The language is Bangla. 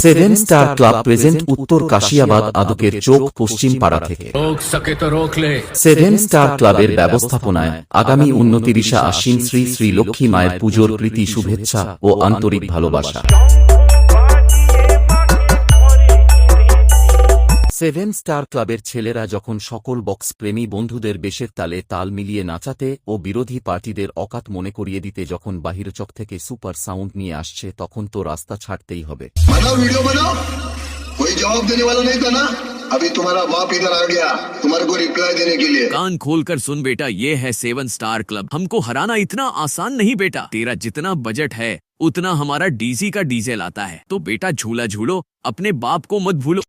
সেভেন স্টার ক্লাব প্রেজেন্ট উত্তর কাশিয়াবাদ আদকের চোখ পশ্চিম পাড়া থেকে সেভেন স্টার ক্লাবের ব্যবস্থাপনায় আগামী 29 আশ্বিন শ্রী শ্রী লক্ষ্মী মায়ের পুজোর প্রীতি শুভেচ্ছা ও আন্তরিক ভালোবাসা। সেভেন স্টার ক্লাবের ছেলেরা যখন সকল বক্স প্রেমী বন্ধুদের বেশের তালে তাল মিলিয়ে নাচাতে ও বিরোধী পার্টিদের অকাত মনে করিয়ে দিতে যখন বাহিরচক থেকে সুপার সাউন্ড নিয়ে আসছে, তখন তো রাস্তা ছাড়তেই হবে। वीडियो बनाओ, कोई जवाब देने वाला नहीं था ना। अभी तुम्हारा बाप इधर आ गया तुम्हारे को रिप्लाई देने के लिए। कान खोल कर सुन बेटा, ये है सेवन स्टार क्लब। हमको हराना इतना आसान नहीं बेटा। तेरा जितना बजट है उतना हमारा डीसी का डीजल आता है। तो बेटा झूला झूलो, अपने बाप को मत भूलो।